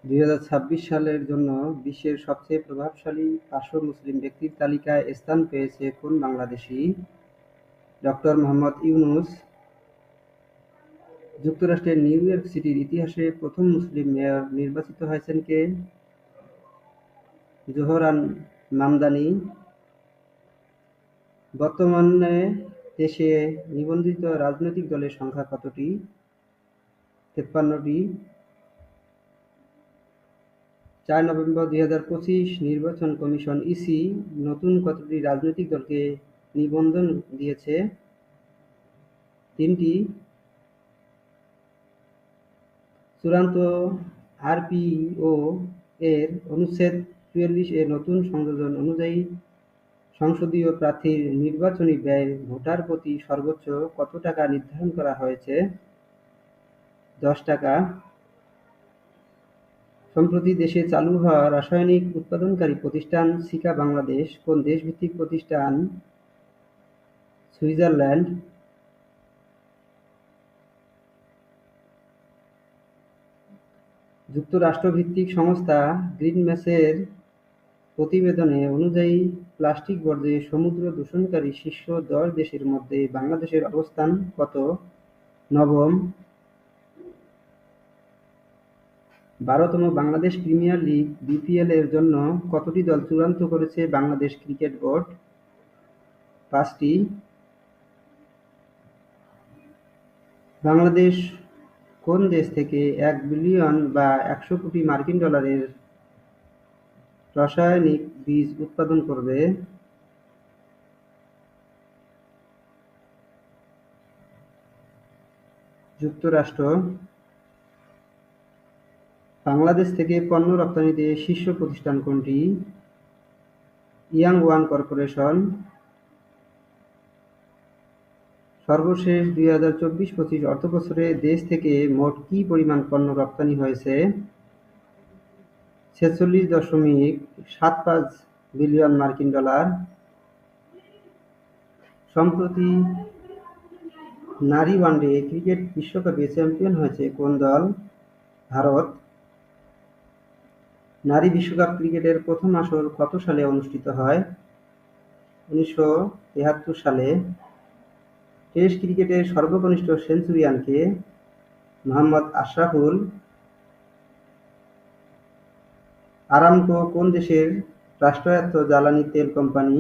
২০২৬ সালের জন্য বিশ্বের সবচেয়ে প্রভাবশালী ৫০০ মুসলিম ব্যক্তির তালিকায় স্থান পেয়েছে কোন বাংলাদেশি? ডক্টর মোহাম্মদ ইউনূস। যুক্তরাষ্ট্রের নিউ ইয়র্ক সিটির ইতিহাসে প্রথম মুসলিম মেয়র নির্বাচিত হয়েছেন কে? জোহরান মামদানি। বর্তমানে দেশে নিবন্ধিত রাজনৈতিক দলের সংখ্যা কতটি? ৫৩টি। ৪ নভেম্বর ২০২৫ নির্বাচন কমিশন ইসি নতুন কতটি রাজনৈতিক দলকে নিবন্ধন দিয়েছে? ৩টি। চূড়ান্ত আরপিও এর অনুচ্ছেদ ৪৪ এর নতুন সংযোজন অনুযায়ী সংসদীয় প্রার্থীর নির্বাচনী ব্যয় ভোটার প্রতি সর্বোচ্চ কত টাকা নির্ধারণ করা হয়েছে? ১০ টাকা। সম্প্রতি দেশে চালু হওয়া রাসায়নিক উৎপাদনকারী প্রতিষ্ঠান সিকা বাংলাদেশ কোন দেশভিত্তিক প্রতিষ্ঠান? সুইজারল্যান্ড। যুক্তরাষ্ট্রভিত্তিক সংস্থা গ্রিনম্যাসের প্রতিবেদনে অনুযায়ী প্লাস্টিক বর্জ্যে সমুদ্র দূষণকারী শীর্ষ ১০ দেশের মধ্যে বাংলাদেশের অবস্থান কত? নবম। ১২তম বাংলাদেশ প্রিমিয়ার লীগ বিপিএল এর জন্য কতটি দল চূড়ান্ত করেছে বাংলাদেশ ক্রিকেট বোর্ড? ৫টি। বাংলাদেশ কোন দেশ থেকে ১ বিলিয়ন বা ১০০ কোটি মার্কিন ডলারের রাসায়নিক বীজ উৎপাদন করবে? যুক্তরাষ্ট্র। বাংলাদেশ থেকে পণ্য রপ্তানিতে শীর্ষ প্রতিষ্ঠান কোনটি? ইয়াংওয়ান কর্পোরেশন। সর্বশেষ ২০২৪-২৫ অর্থবছরে দেশ থেকে মোট কি পরিমাণ পণ্য রপ্তানি হয়েছে? ৪৬.৭৫ বিলিয়ন মার্কিন ডলার। সম্প্রতি নারী ওয়ানডে ক্রিকেট বিশ্বকাপে চ্যাম্পিয়ন হয়েছে কোন দল? ভারত। নারী বিশ্বকাপ ক্রিকেটের প্রথম আসর কত সালে অনুষ্ঠিত হয়? ১৯৭৩ সালে। টেস্ট ক্রিকেটের সর্বকনিষ্ঠ সেঞ্চুরিয়ান কে? মোহাম্মদ আশরাফুল। আরামকো কোন দেশের রাষ্ট্রায়ত্ত জ্বালানি তেল কোম্পানি?